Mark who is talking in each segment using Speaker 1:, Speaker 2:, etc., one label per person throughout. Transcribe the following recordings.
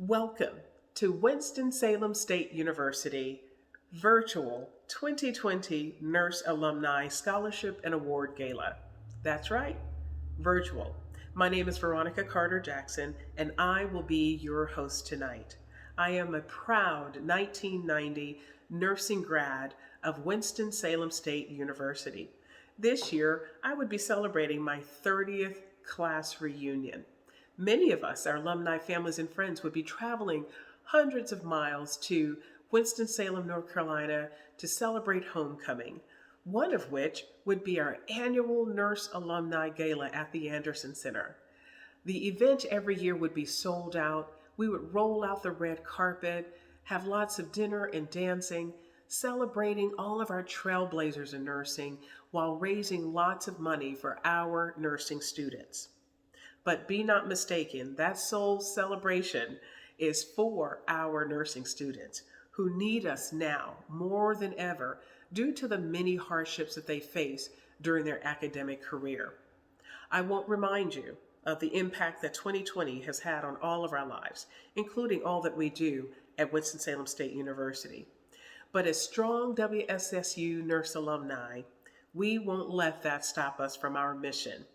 Speaker 1: Welcome to Winston-Salem State University Virtual 2020 Nurse Alumni Scholarship and Award Gala. That's right, virtual. My name is Veronica Carter Jackson, and I will be your host tonight. I am a proud 1990 nursing grad of Winston-Salem State University. This year, I would be celebrating my 30th class reunion. Many of us, our alumni families and friends, would be traveling hundreds of miles to Winston-Salem, North Carolina to celebrate homecoming, one of which would be our annual Nurse Alumni Gala at the Anderson Center. The event every year would be sold out. We would roll out the red carpet, have lots of dinner and dancing, celebrating all of our trailblazers in nursing while raising lots of money for our nursing students. But be not mistaken, that sole celebration is for our nursing students who need us now more than ever due to the many hardships that they face during their academic career. I won't remind you of the impact that 2020 has had on all of our lives, including all that we do at Winston-Salem State University. But as strong WSSU nurse alumni, we won't let that stop us from our mission.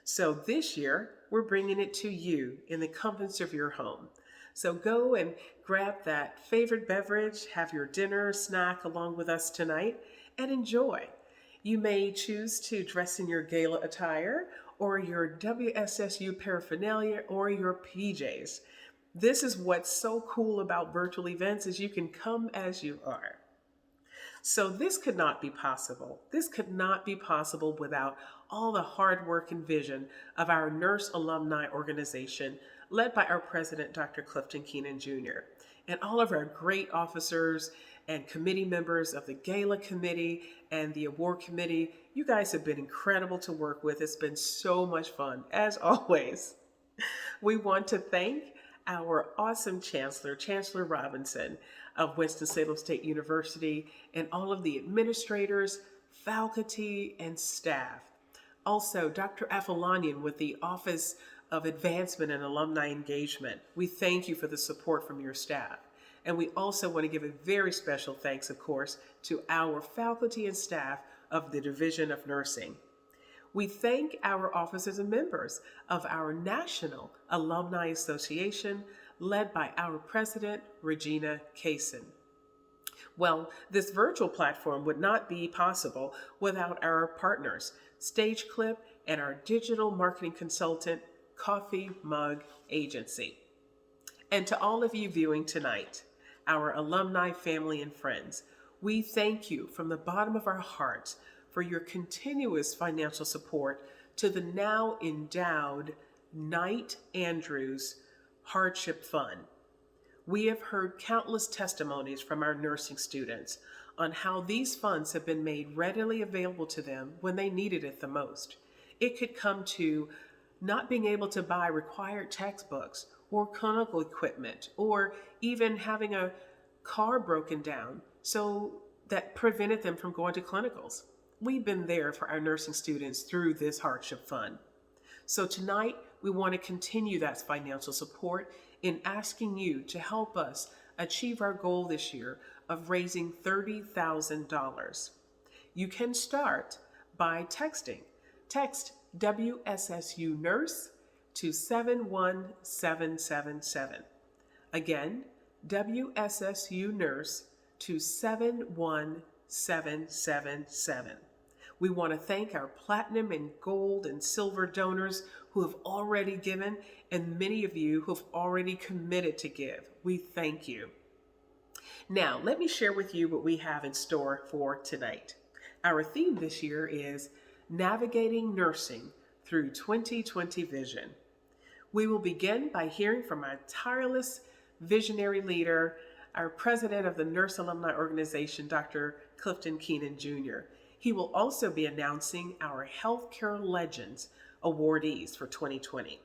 Speaker 1: So this year, we're bringing it to you in the comforts of your home. So go and grab that favorite beverage, have your dinner, snack along with us tonight, and enjoy. You may choose to dress in your gala attire or your WSSU paraphernalia or your PJs. This is what's so cool about virtual events is you can come as you are. So this could not be possible. This could not be possible without all the hard work and vision of our Nurse Alumni Organization, led by our president, Dr. Clifton Keenan Jr., and all of our great officers and committee members of the Gala Committee and the Award Committee. You guys have been incredible to work with. It's been so much fun, as always. We want to thank our awesome Chancellor, Chancellor Robinson of Winston-Salem State University, and all of the administrators, faculty, and staff. Also, Dr. Afalanian with the Office of Advancement and Alumni Engagement. We thank you for the support from your staff. And we also want to give a very special thanks, of course, to our faculty and staff of the Division of Nursing. We thank our officers and members of our National Alumni Association, led by our president, Regina Kaysen. Well, this virtual platform would not be possible without our partners, StageClip and our digital marketing consultant, Coffee Mug Agency. And to all of you viewing tonight, our alumni, family, and friends, we thank you from the bottom of our hearts for your continuous financial support to the now endowed Knight Andrews Hardship Fund. We have heard countless testimonies from our nursing students on how these funds have been made readily available to them when they needed it the most. It could come to not being able to buy required textbooks or clinical equipment, or even having a car broken down so that prevented them from going to clinicals. We've been there for our nursing students through this hardship fund. So tonight, we want to continue that financial support in asking you to help us achieve our goal this year of raising $30,000. You can start by texting. Text WSSU Nurse to 71777. Again, WSSU Nurse to 71777. We want to thank our platinum and gold and silver donors who have already given, and many of you who have already committed to give. We thank you. Now, let me share with you what we have in store for tonight. Our theme this year is Navigating Nursing Through 2020 Vision. We will begin by hearing from our tireless visionary leader, our president of the Nurse Alumni Organization, Dr. Clifton Keenan Jr. He will also be announcing our Healthcare Legends awardees for 2020.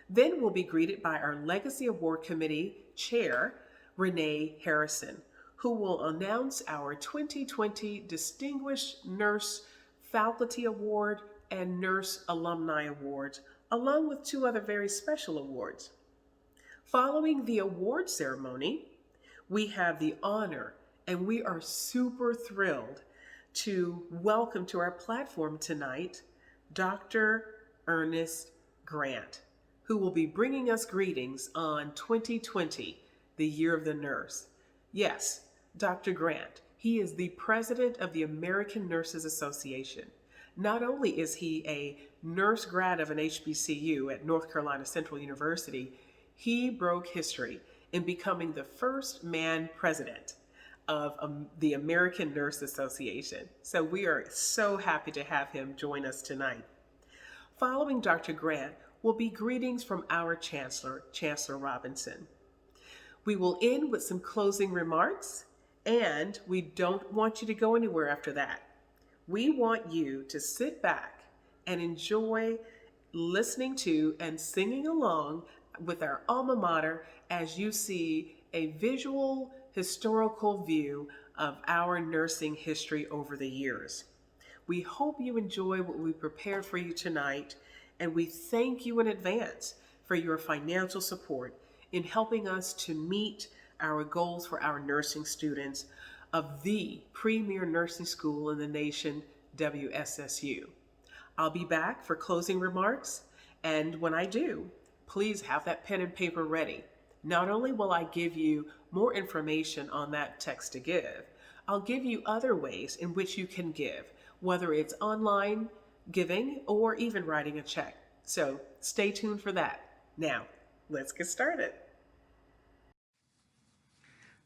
Speaker 1: Then we'll be greeted by our Legacy Award Committee Chair, Renee Harrison, who will announce our 2020 Distinguished Nurse Faculty Award and Nurse Alumni Awards, along with two other very special awards. Following the award ceremony, we have the honor, and we are super thrilled to welcome to our platform tonight Dr. Ernest Grant, who will be bringing us greetings on 2020, the year of the nurse. Yes, Dr. Grant. He is the president of the American Nurses Association. Not only is he a nurse grad of an HBCU at North Carolina Central University, he broke history in becoming the first man president of the American Nurse Association. So we are so happy to have him join us tonight. Following Dr. Grant will be greetings from our Chancellor, Chancellor Robinson. We will end with some closing remarks, and we don't want you to go anywhere after that. We want you to sit back and enjoy listening to and singing along with our alma mater as you see a visual historical view of our nursing history over the years. We hope you enjoy what we prepared for you tonight, and we thank you in advance for your financial support in helping us to meet our goals for our nursing students of the premier nursing school in the nation, WSSU. I'll be back for closing remarks, and when I do, please have that pen and paper ready. Not only will I give you more information on that text to give, I'll give you other ways in which you can give, whether it's online giving or even writing a check. So stay tuned for that. Now, let's get started.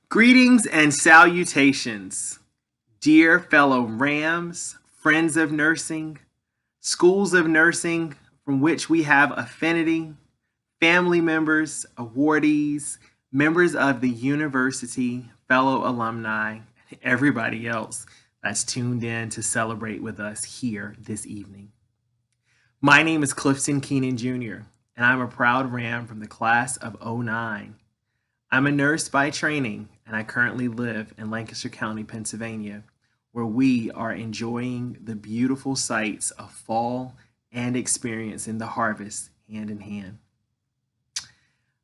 Speaker 2: Greetings and salutations, dear fellow Rams, friends of nursing, schools of nursing from which we have affinity, family members, awardees, members of the university, fellow alumni, and everybody else that's tuned in to celebrate with us here this evening. My name is Clifton Keenan Jr., and I'm a proud Ram from the class of '09. I'm a nurse by training, and I currently live in Lancaster County, Pennsylvania, where we are enjoying the beautiful sights of fall and experiencing the harvest hand in hand.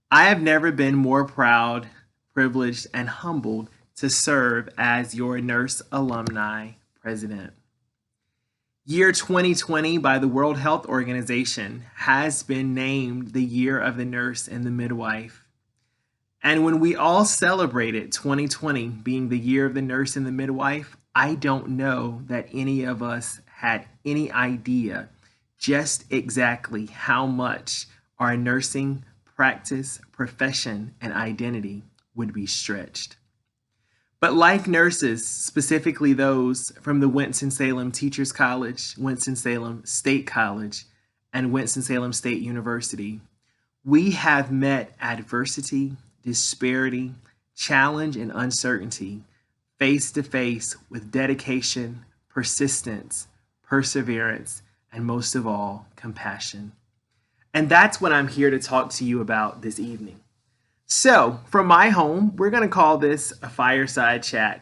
Speaker 2: I have never been more proud, privileged, and humbled to serve as your Nurse Alumni President. Year 2020 by the World Health Organization has been named the Year of the Nurse and the Midwife. And when we all celebrated 2020 being the Year of the Nurse and the Midwife, I don't know that any of us had any idea just exactly how much our nursing practice, profession, and identity would be stretched. But like nurses, specifically those from the Winston-Salem Teachers College, Winston-Salem State College, and Winston-Salem State University, we have met adversity, disparity, challenge, and uncertainty face to face with dedication, persistence, perseverance, and most of all, compassion. And that's what I'm here to talk to you about this evening. So, from my home, we're going to call this a fireside chat.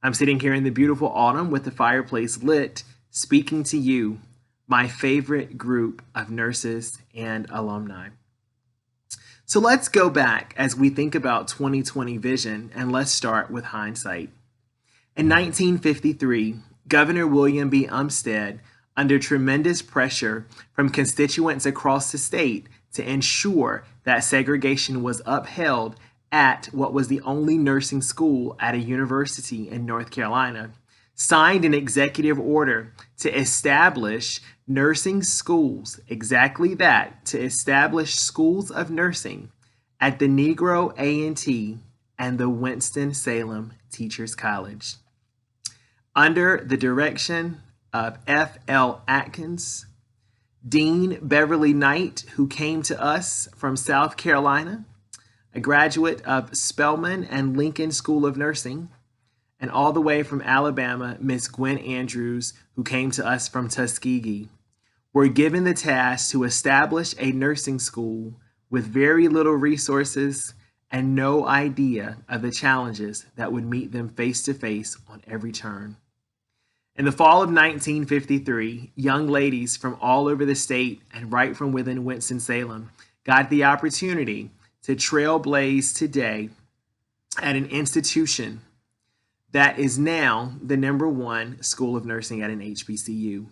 Speaker 2: I'm sitting here in the beautiful autumn with the fireplace lit, speaking to you, my favorite group of nurses and alumni. So let's go back as we think about 2020 vision, and let's start with hindsight. In 1953, Governor William B. Umstead, under tremendous pressure from constituents across the state to ensure that segregation was upheld at what was the only nursing school at a university in North Carolina, signed an executive order to establish nursing schools, exactly that, to establish schools of nursing at the Negro A&T and the Winston-Salem Teachers College. Under the direction of F.L. Atkins, Dean Beverly Knight, who came to us from South Carolina, a graduate of Spelman and Lincoln School of Nursing, and all the way from Alabama, Miss Gwen Andrews, who came to us from Tuskegee, were given the task to establish a nursing school with very little resources and no idea of the challenges that would meet them face to face on every turn. In the fall of 1953, young ladies from all over the state and right from within Winston-Salem got the opportunity to trailblaze today at an institution that is now the #1 school of nursing at an HBCU.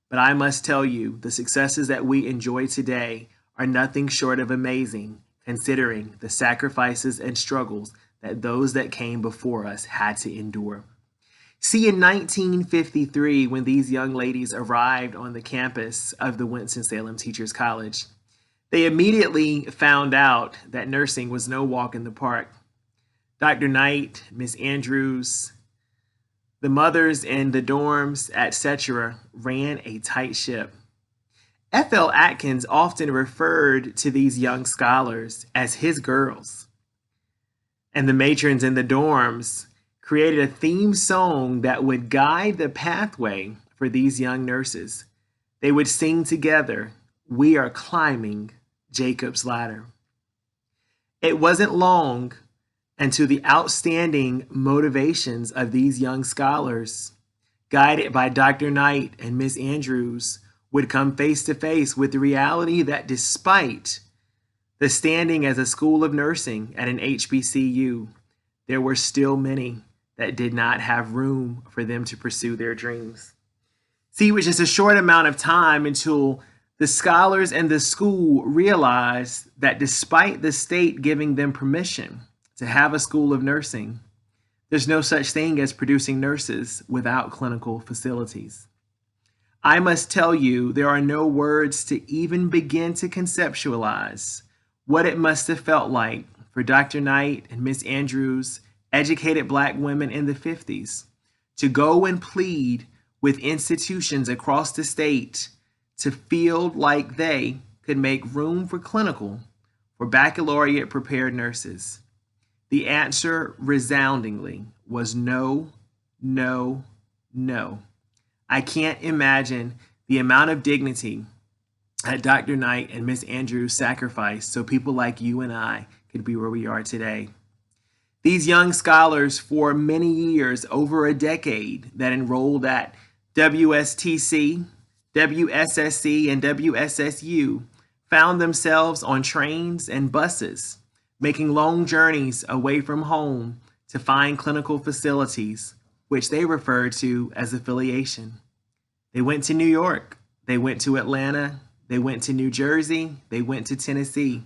Speaker 2: But I must tell you, the successes that we enjoy today are nothing short of amazing, considering the sacrifices and struggles that those that came before us had to endure. See, in 1953, when these young ladies arrived on the campus of the Winston-Salem Teachers College, they immediately found out that nursing was no walk in the park. Dr. Knight, Miss Andrews, the mothers in the dorms, etc., ran a tight ship. F.L. Atkins often referred to these young scholars as his girls. And the matrons in the dorms created a theme song that would guide the pathway for these young nurses. They would sing together, "We are climbing Jacob's ladder." It wasn't long until the outstanding motivations of these young scholars, guided by Dr. Knight and Miss Andrews, would come face to face with the reality that despite the standing as a school of nursing at an HBCU, there were still many that did not have room for them to pursue their dreams. See, it was just a short amount of time until the scholars and the school realized that despite the state giving them permission to have a school of nursing, there's no such thing as producing nurses without clinical facilities. I must tell you, there are no words to even begin to conceptualize what it must have felt like for Dr. Knight and Miss Andrews, educated Black women in the 50s, to go and plead with institutions across the state to feel like they could make room for clinical for baccalaureate prepared nurses. The answer resoundingly was no, no, no. I can't imagine the amount of dignity that Dr. Knight and Miss Andrews sacrificed so people like you and I could be where we are today. These young scholars for many years, over a decade, that enrolled at WSTC, WSSC, and WSSU found themselves on trains and buses, making long journeys away from home to find clinical facilities, which they referred to as affiliation. They went to New York, they went to Atlanta, they went to New Jersey, they went to Tennessee.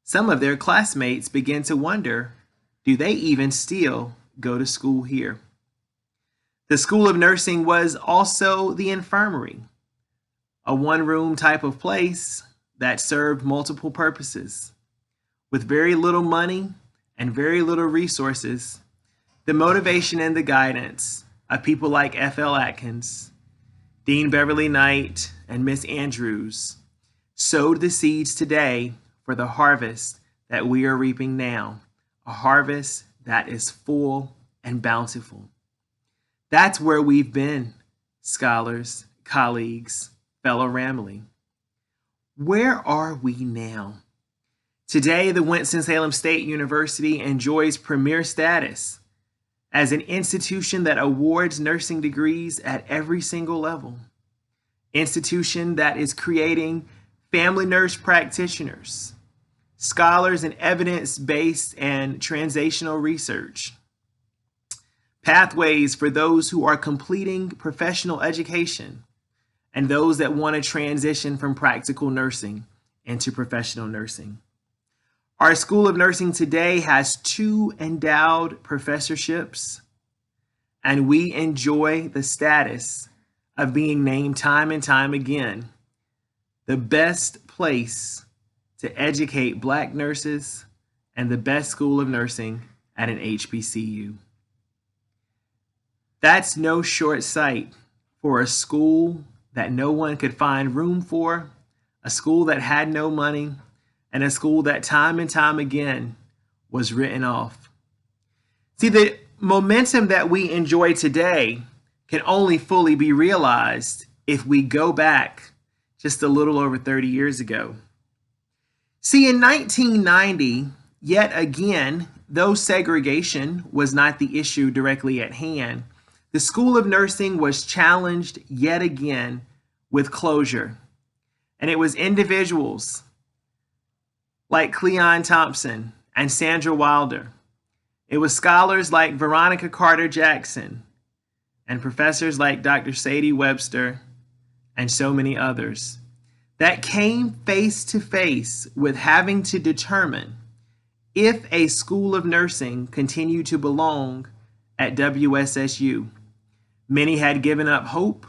Speaker 2: Some of their classmates began to wonder, do they even still go to school here? The School of Nursing was also the infirmary, a one-room type of place that served multiple purposes. With very little money and very little resources, the motivation and the guidance of people like F.L. Atkins, Dean Beverly Knight, and Miss Andrews sowed the seeds today for the harvest that we are reaping now, a harvest that is full and bountiful. That's where we've been, scholars, colleagues, fellow Ramley. Where are we now? Today, the Winston-Salem State University enjoys premier status as an institution that awards nursing degrees at every single level. Institution that is creating family nurse practitioners, scholars in evidence-based and translational research, pathways for those who are completing professional education, and those that want to transition from practical nursing into professional nursing. Our School of Nursing today has 2 endowed professorships, and we enjoy the status of being named time and time again the best place to educate Black nurses and the best school of nursing at an HBCU. That's no short sight for a school that no one could find room for, a school that had no money, and a school that time and time again was written off. See, the momentum that we enjoy today can only fully be realized if we go back just a little over 30 years ago. See, in 1990, yet again, though segregation was not the issue directly at hand, the School of Nursing was challenged yet again with closure. And it was individuals like Cleon Thompson and Sandra Wilder. It was scholars like Veronica Carter Jackson and professors like Dr. Sadie Webster and so many others that came face to face with having to determine if a school of nursing continued to belong at WSSU. Many had given up hope,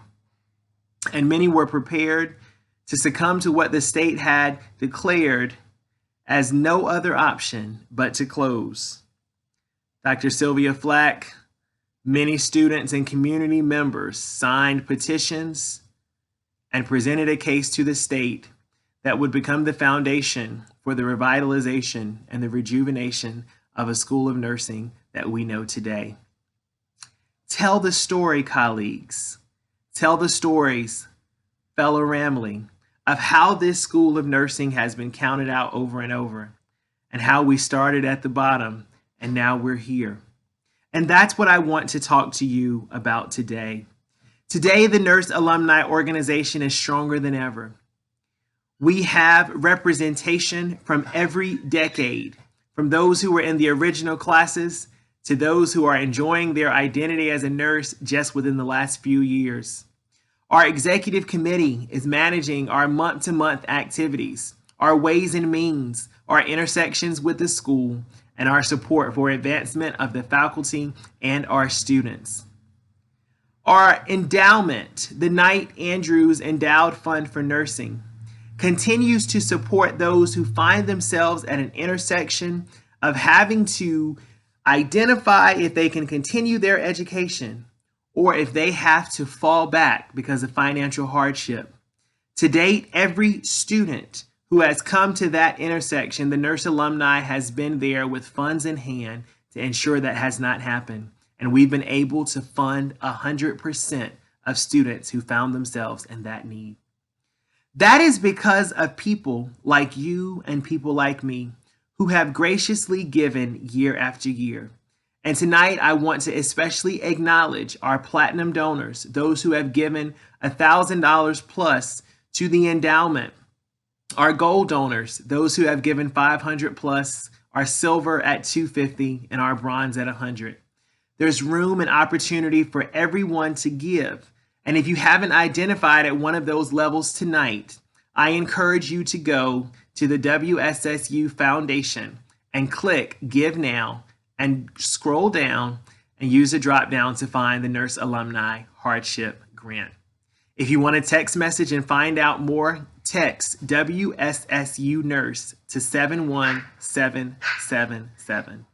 Speaker 2: and many were prepared to succumb to what the state had declared as no other option but to close. Dr. Sylvia Flack, many students and community members signed petitions and presented a case to the state that would become the foundation for the revitalization and the rejuvenation of a school of nursing that we know today. Tell the story, colleagues. Tell the stories, fellow Ramley, of how this school of nursing has been counted out over and over, and how we started at the bottom and now we're here. And that's what I want to talk to you about today. Today, the Nurse Alumni Organization is stronger than ever. We have representation from every decade, from those who were in the original classes to those who are enjoying their identity as a nurse just within the last few years. Our executive committee is managing our month-to-month activities, our ways and means, our intersections with the school, and our support for advancement of the faculty and our students. Our endowment, the Knight Andrews Endowed Fund for Nursing, continues to support those who find themselves at an intersection of having to identify if they can continue their education or if they have to fall back because of financial hardship. To date, every student who has come to that intersection, the Nurse Alumni has been there with funds in hand to ensure that has not happened. And we've been able to fund 100% of students who found themselves in that need. That is because of people like you and people like me who have graciously given year after year. And tonight, I want to especially acknowledge our platinum donors, those who have given $1,000 plus to the endowment, our gold donors, those who have given $500 plus, our silver at $250, and our bronze at $100. There's room and opportunity for everyone to give. And if you haven't identified at one of those levels tonight, I encourage you to go to the WSSU Foundation and click Give Now and scroll down and use a drop down to find the Nurse Alumni Hardship Grant. If you want a text message and find out more, text WSSU Nurse to 71777.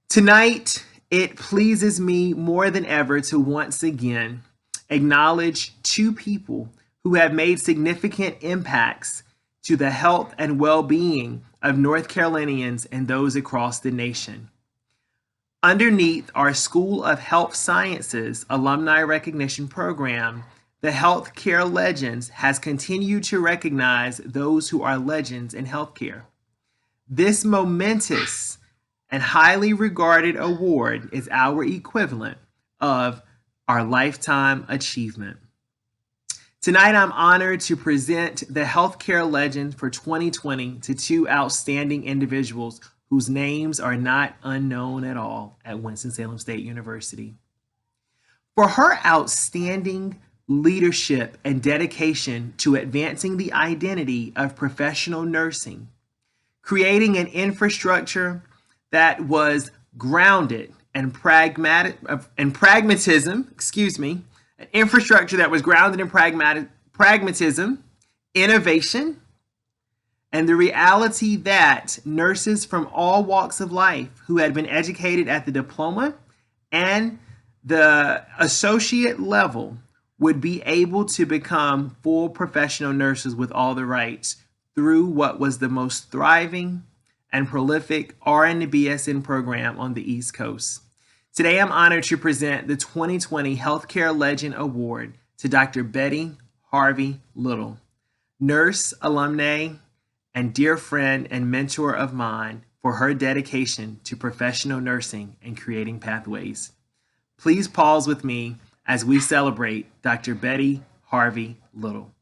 Speaker 2: Tonight, it pleases me more than ever to once again acknowledge two people who have made significant impacts to the health and well-being of North Carolinians and those across the nation. Underneath our School of Health Sciences Alumni Recognition Program, the Healthcare Legends has continued to recognize those who are legends in healthcare. This momentous and highly regarded award is our equivalent of our Lifetime Achievement. Tonight, I'm honored to present the Healthcare Legend for 2020 to two outstanding individuals whose names are not unknown at all at Winston-Salem State University. For her outstanding leadership and dedication to advancing the identity of professional nursing, creating an infrastructure that was grounded in pragmatism, an infrastructure that was grounded in pragmatism, innovation, and the reality that nurses from all walks of life who had been educated at the diploma and the associate level would be able to become full professional nurses with all the rights through what was the most thriving and prolific RN to BSN program on the East Coast. Today, I'm honored to present the 2020 Healthcare Legend Award to Dr. Betty Harvey Little, nurse, alumni, and dear friend and mentor of mine for her dedication to professional nursing and creating pathways. Please pause with me as we celebrate Dr. Betty Harvey Little.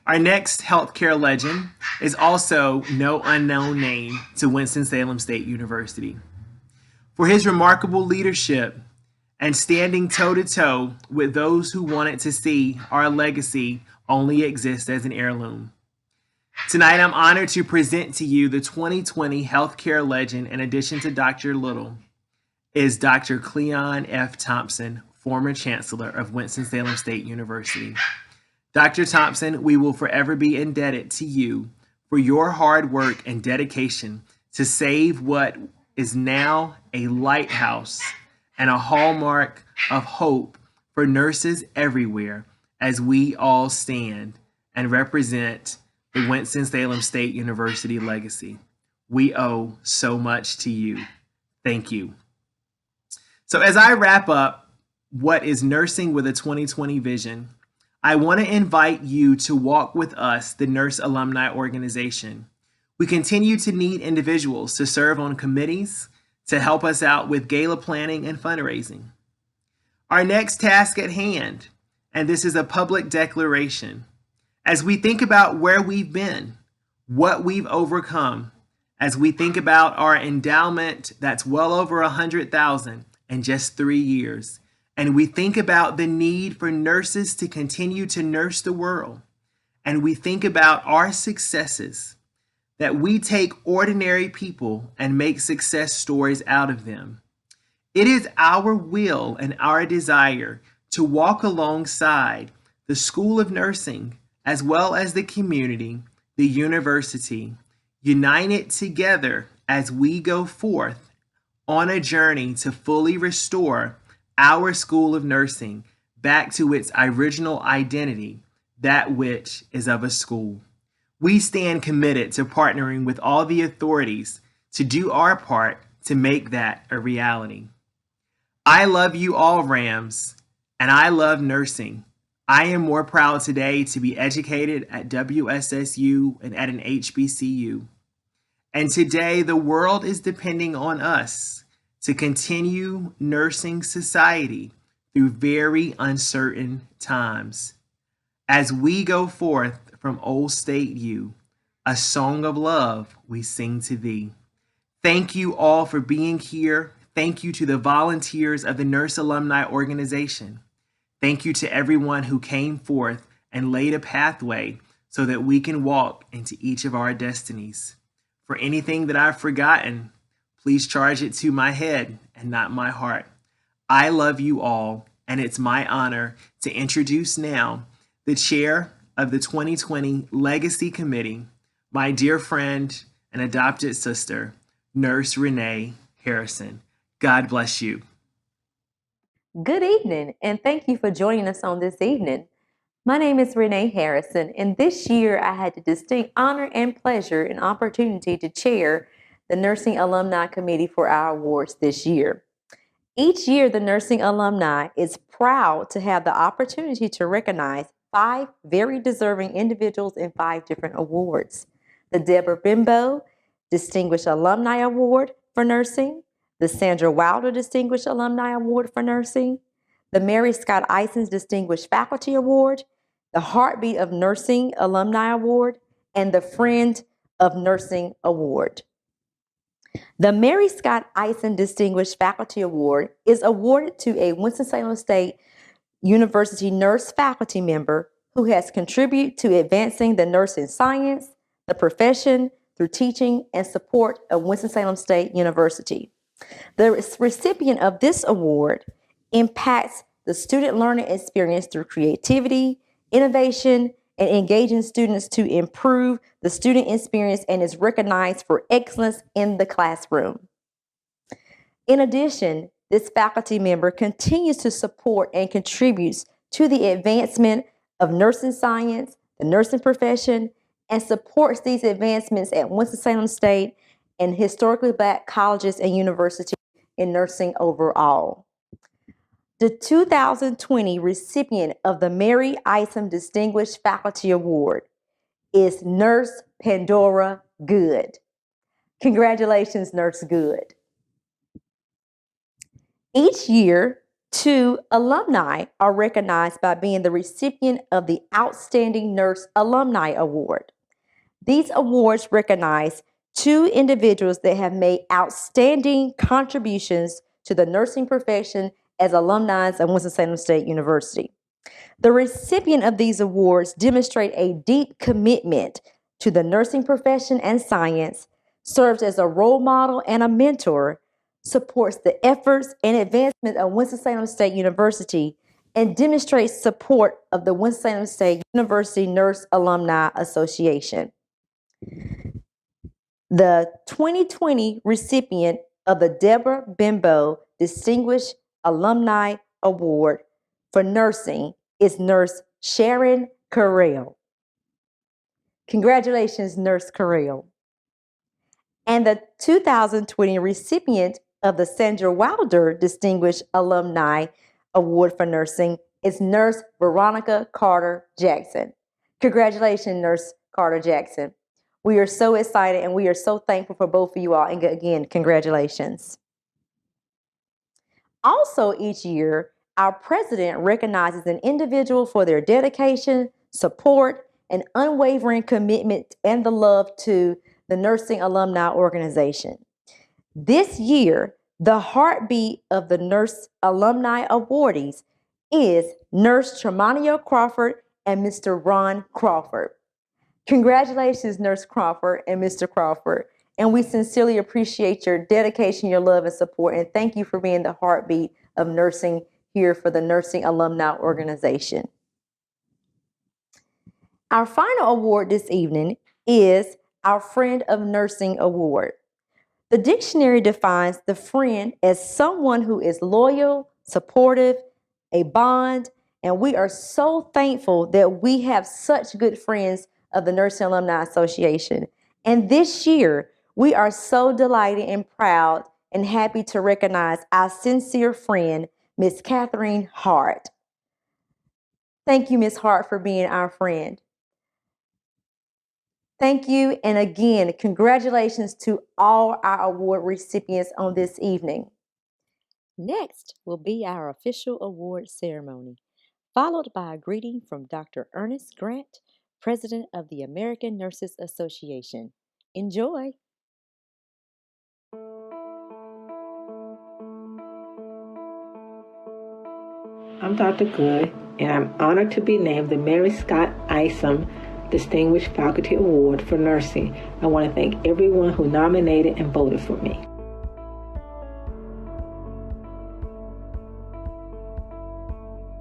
Speaker 2: Our next healthcare legend is also no unknown name to Winston-Salem State University. For his remarkable leadership and standing toe-to-toe with those who wanted to see our legacy only exist as an heirloom. Tonight, I'm honored to present to you the 2020 healthcare legend. In addition to Dr. Little, is Dr. Cleon F. Thompson, former Chancellor of Winston-Salem State University. Dr. Thompson, we will forever be indebted to you for your hard work and dedication to save what is now a lighthouse and a hallmark of hope for nurses everywhere as we all stand and represent the Winston-Salem State University legacy. We owe so much to you. Thank you. So as I wrap up what is Nursing with a 2020 Vision, I want to invite you to walk with us, the Nurse Alumni Organization. We continue to need individuals to serve on committees to help us out with gala planning and fundraising. Our next task at hand, and this is a public declaration, as we think about where we've been, what we've overcome, as we think about our endowment that's well over 100,000 in just 3 years, and we think about the need for nurses to continue to nurse the world, and we think about our successes, that we take ordinary people and make success stories out of them. It is our will and our desire to walk alongside the School of Nursing, as well as the community, the university, united together as we go forth on a journey to fully restore our School of Nursing back to its original identity, that which is of a school. We stand committed to partnering with all the authorities to do our part to make that a reality. I love you all, Rams, and I love nursing. I am more proud today to be educated at WSSU and at an HBCU. And today the world is depending on us to continue nursing society through very uncertain times. As we go forth from Old State U, a song of love we sing to thee. Thank you all for being here. Thank you to the volunteers of the Nurse Alumni Organization. Thank you to everyone who came forth and laid a pathway so that we can walk into each of our destinies. For anything that I've forgotten, please charge it to my head and not my heart. I love you all, and it's my honor to introduce now the chair of the 2020 Legacy Committee, my dear friend and adopted sister, Nurse Renee Harrison. God bless you.
Speaker 3: Good evening, and thank you for joining us on this evening. My name is Renee Harrison, and this year I had the distinct honor and pleasure and opportunity to chair the Nursing Alumni Committee for our awards this year. Each year, the Nursing Alumni is proud to have the opportunity to recognize 5 very deserving individuals in 5 different awards. The Debra Benbow Distinguished Alumni Award for Nursing, the Sandra Wilder Distinguished Alumni Award for Nursing, the Mary Scott Isom Distinguished Faculty Award, the Heartbeat of Nursing Alumni Award, and the Friend of Nursing Award. The Mary Scott Isom Distinguished Faculty Award is awarded to a Winston-Salem State University nurse faculty member who has contributed to advancing the nursing science, the profession, through teaching and support of Winston-Salem State University. The recipient of this award impacts the student learning experience through creativity, innovation, and engaging students to improve the student experience and is recognized for excellence in the classroom. In addition, this faculty member continues to support and contributes to the advancement of nursing science, the nursing profession, and supports these advancements at Winston-Salem State and historically Black colleges and universities in nursing overall. The 2020 recipient of the Mary Isom Distinguished Faculty Award is Nurse Pandora Goode. Congratulations, Nurse Goode. Each year, 2 alumni are recognized by being the recipient of the Outstanding Nurse Alumni Award. These awards recognize 2 individuals that have made outstanding contributions to the nursing profession as alumni of Winston-Salem State University. The recipient of these awards demonstrate a deep commitment to the nursing profession and science, serves as a role model and a mentor, supports the efforts and advancement of Winston-Salem State University, and demonstrates support of the Winston-Salem State University Nurse Alumni Association. The 2020 recipient of the Debra Benbow Distinguished Alumni Award for Nursing is Nurse Sharon Correll. Congratulations, Nurse Correll. And the 2020 recipient of the Sandra Wilder Distinguished Alumni Award for Nursing is Nurse Veronica Carter Jackson. Congratulations, Nurse Carter Jackson. We are so excited and we are so thankful for both of you all. And again, congratulations. Also, each year, our president recognizes an individual for their dedication, support, and unwavering commitment and the love to the Nursing Alumni Organization. This year, the heartbeat of the Nurse Alumni Awardees is Nurse Tremonio Crawford and Mr. Ron Crawford. Congratulations, Nurse Crawford and Mr. Crawford. And we sincerely appreciate your dedication, your love, and support. And thank you for being the heartbeat of nursing here for the Nursing Alumni Organization. Our final award this evening is our Friend of Nursing Award. The dictionary defines the friend as someone who is loyal, supportive, a bond, and we are so thankful that we have such good friends of the Nursing Alumni Association. And this year, we are so delighted and proud and happy to recognize our sincere friend, Miss Catherine Hart. Thank you, Miss Hart, for being our friend. Thank you, and again, congratulations to all our award recipients on this evening. Next will be our official award ceremony, followed by a greeting from Dr. Ernest Grant, President of the American Nurses Association. Enjoy.
Speaker 4: I'm Dr. Goode, and I'm honored to be named the Mary Scott Isom Distinguished Faculty Award for Nursing. I want to thank everyone who nominated and voted for me.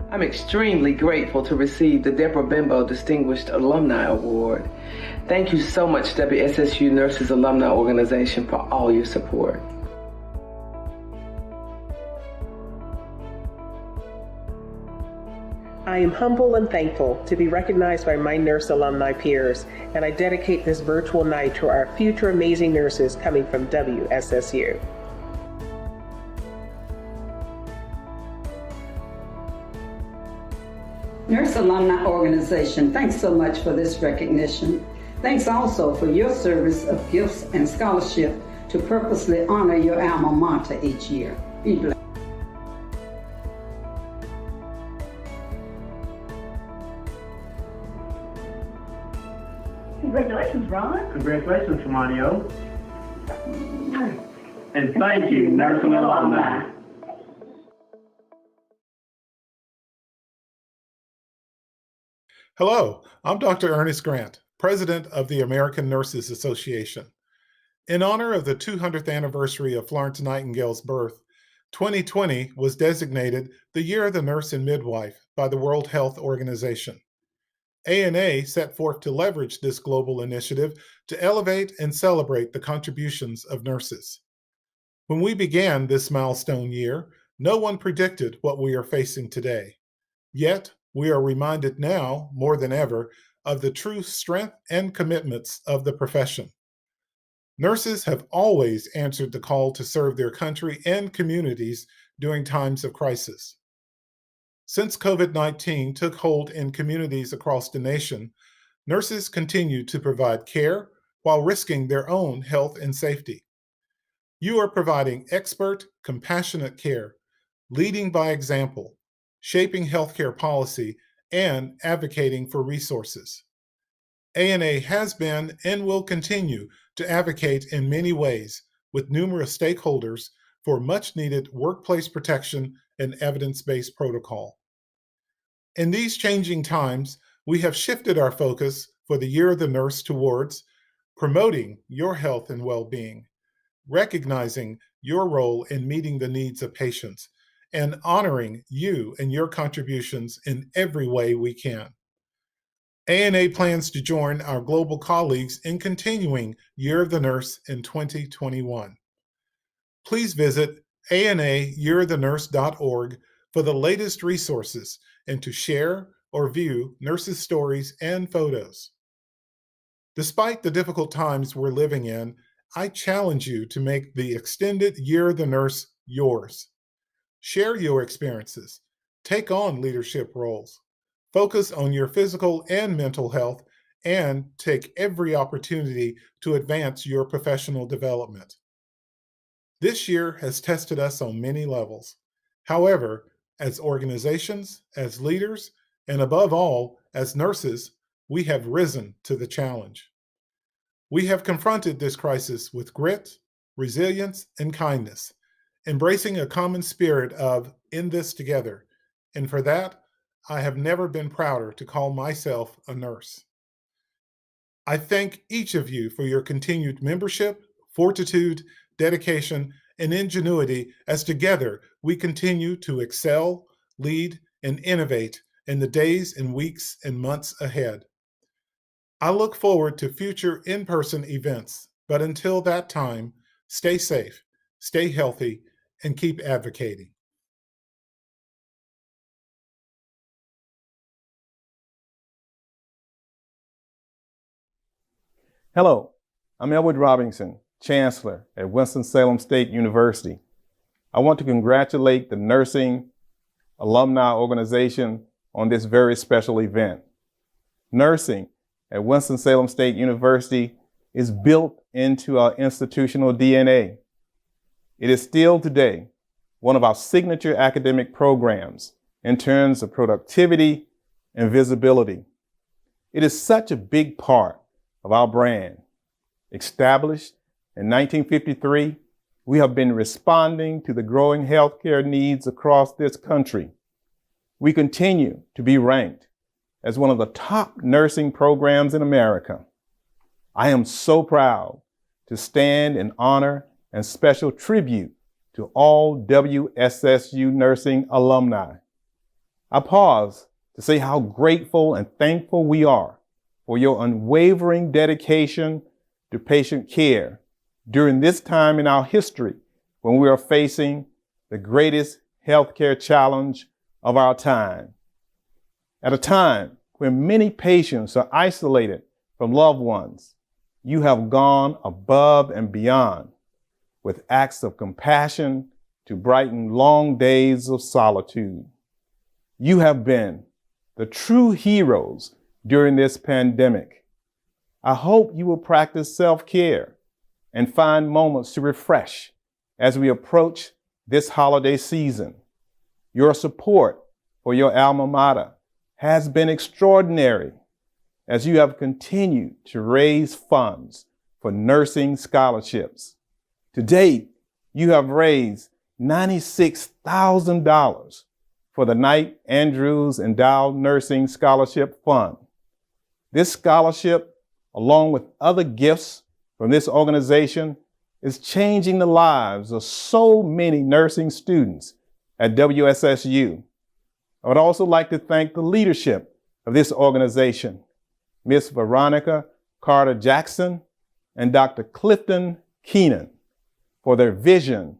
Speaker 5: I'm extremely grateful to receive the Debra Benbow Distinguished Alumni Award. Thank you so much, WSSU Nurses Alumni Organization, for all your support.
Speaker 1: I am humble and thankful to be recognized by my nurse alumni peers, and I dedicate this virtual night to our future amazing nurses coming from WSSU.
Speaker 6: Nurse Alumni Organization, thanks so much for this recognition. Thanks also for your service of gifts and scholarship to purposely honor your alma mater each year. Be blessed.
Speaker 7: Congratulations, Ron. Congratulations, Tremonio. And thank you, Nursing Alumni.
Speaker 8: Hello, I'm Dr. Ernest Grant, President of the American Nurses Association. In honor of the 200th anniversary of Florence Nightingale's birth, 2020 was designated the Year of the Nurse and Midwife by the World Health Organization. ANA set forth to leverage this global initiative to elevate and celebrate the contributions of nurses. When we began this milestone year, no one predicted what we are facing today. Yet, we are reminded now, more than ever, of the true strength and commitments of the profession. Nurses have always answered the call to serve their country and communities during times of crisis. Since COVID-19 took hold in communities across the nation, nurses continue to provide care while risking their own health and safety. You are providing expert, compassionate care, leading by example, shaping healthcare policy, and advocating for resources. ANA has been and will continue to advocate in many ways with numerous stakeholders for much-needed workplace protection and evidence-based protocol. In these changing times, we have shifted our focus for the Year of the Nurse towards promoting your health and well-being, recognizing your role in meeting the needs of patients, and honoring you and your contributions in every way we can. ANA plans to join our global colleagues in continuing Year of the Nurse in 2021. Please visit anayearofthenurse.org for the latest resources and to share or view nurses' stories and photos. Despite the difficult times we're living in, I challenge you to make the extended Year of the Nurse yours. Share your experiences, take on leadership roles, focus on your physical and mental health, and take every opportunity to advance your professional development. This year has tested us on many levels. However, as organizations, as leaders, and above all, as nurses, we have risen to the challenge. We have confronted this crisis with grit, resilience, and kindness, embracing a common spirit of in this together. And for that, I have never been prouder to call myself a nurse. I thank each of you for your continued membership, fortitude, dedication, and ingenuity as together we continue to excel, lead, and innovate in the days and weeks and months ahead. I look forward to future in-person events, but until that time, stay safe, stay healthy, and keep advocating.
Speaker 9: Hello, I'm Elwood Robinson, Chancellor at Winston-Salem State University. I want to congratulate the Nursing Alumni Organization on this very special event. Nursing at Winston-Salem State University is built into our institutional DNA. It is still today one of our signature academic programs in terms of productivity and visibility. It is such a big part of our brand. Established in 1953, we have been responding to the growing healthcare needs across this country. We continue to be ranked as one of the top nursing programs in America. I am so proud to stand in honor and special tribute to all WSSU nursing alumni. I pause to say how grateful and thankful we are for your unwavering dedication to patient care during this time in our history when we are facing the greatest healthcare challenge of our time. At a time when many patients are isolated from loved ones, you have gone above and beyond with acts of compassion to brighten long days of solitude. You have been the true heroes during this pandemic. I hope you will practice self-care and find moments to refresh as we approach this holiday season. Your support for your alma mater has been extraordinary as you have continued to raise funds for nursing scholarships. To date, you have raised $96,000 for the Knight Andrews Endowed Nursing Scholarship Fund. This scholarship, along with other gifts from this organization, is changing the lives of so many nursing students at WSSU. I would also like to thank the leadership of this organization, Ms. Veronica Carter-Jackson and Dr. Clifton Keenan, for their vision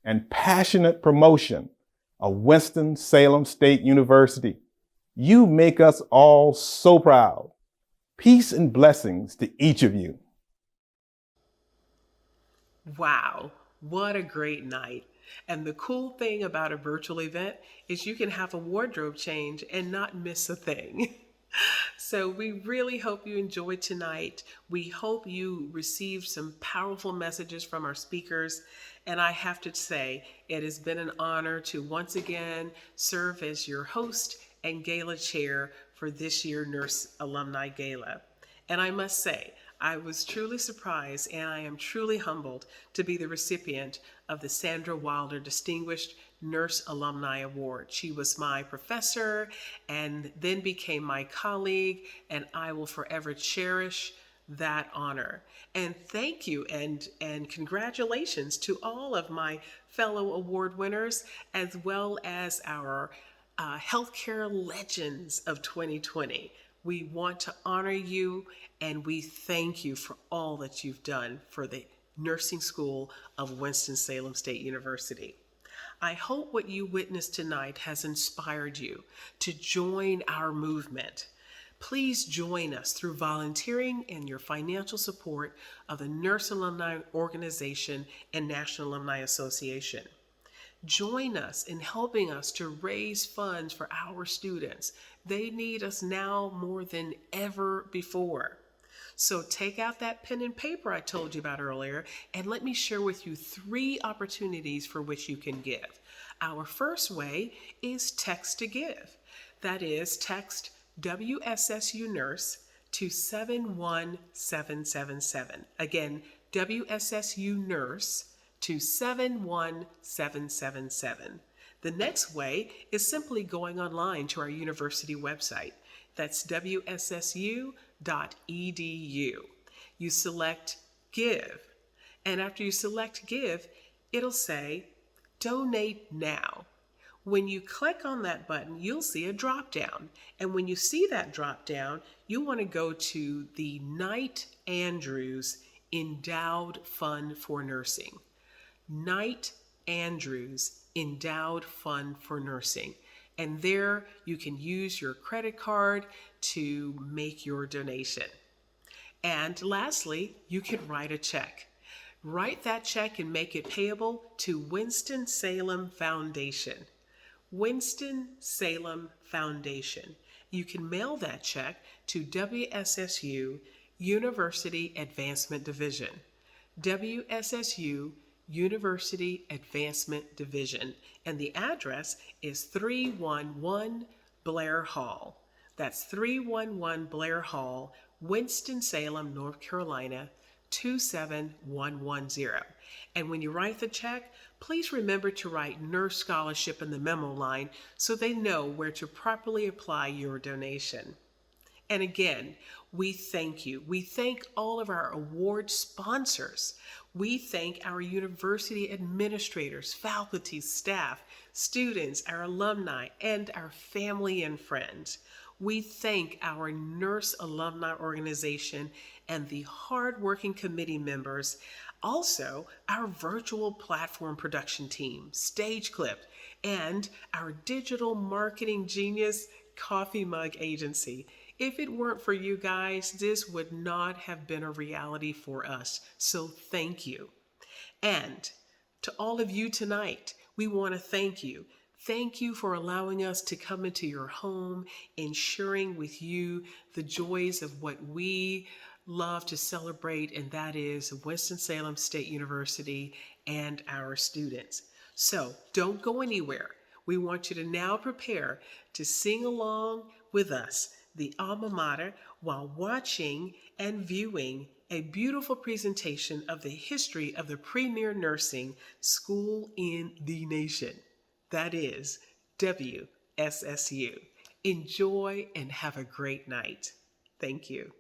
Speaker 9: and passionate promotion of Winston-Salem State University. You make us all so proud. Peace and blessings to each of you.
Speaker 1: Wow, what a great night. And the cool thing about a virtual event is you can have a wardrobe change and not miss a thing. So we really hope you enjoyed tonight. We hope you received some powerful messages from our speakers. And I have to say, it has been an honor to once again serve as your host and gala chair for this year's Nurse Alumni Gala. And I must say, I was truly surprised and I am truly humbled to be the recipient of the Sandra Wilder Distinguished Nurse Alumni Award. She was my professor and then became my colleague, and I will forever cherish that honor. And thank you and congratulations to all of my fellow award winners, as well as our healthcare legends of 2020. We want to honor you and we thank you for all that you've done for the nursing school of Winston-Salem State University. I hope what you witnessed tonight has inspired you to join our movement. Please join us through volunteering and your financial support of the Nurse Alumni Organization and National Alumni Association. Join us in helping us to raise funds for our students. They need us now more than ever before. So take out that pen and paper I told you about earlier, and let me share with you 3 opportunities for which you can give. Our first way is text to give. That is, text WSSU Nurse to 71777. Again, WSSU Nurse to 71777. The next way is simply going online to our university website. That's wssu.edu. You select Give, and after you select Give, it'll say Donate Now. When you click on that button, you'll see a drop down. And when you see that drop down, you want to go to the Knight Andrews Endowed Fund for Nursing. Knight Andrews Endowed Fund for Nursing. And there you can use your credit card to make your donation. And lastly, you can write a check. Write that check and make it payable to Winston-Salem Foundation. Winston-Salem Foundation. You can mail that check to WSSU University Advancement Division. WSSU University Advancement Division. And the address is 311 Blair Hall. That's 311 Blair Hall, Winston-Salem, North Carolina, 27110. And when you write the check, please remember to write Nurse Scholarship in the memo line so they know where to properly apply your donation. And again, we thank you. We thank all of our award sponsors. We thank our university administrators, faculty, staff, students, our alumni, and our family and friends. We thank our Nurse Alumni Organization and the hardworking committee members. Also, our virtual platform production team, Stage Clip, and our digital marketing genius, Coffee Mug Agency. If it weren't for you guys, this would not have been a reality for us. So thank you. And to all of you tonight, we want to thank you. Thank you for allowing us to come into your home and sharing with you the joys of what we love to celebrate, and that is Winston-Salem State University and our students. So don't go anywhere. We want you to now prepare to sing along with us, the alma mater, while watching and viewing a beautiful presentation of the history of the premier nursing school in the nation. That is WSSU. Enjoy and have a great night. Thank you.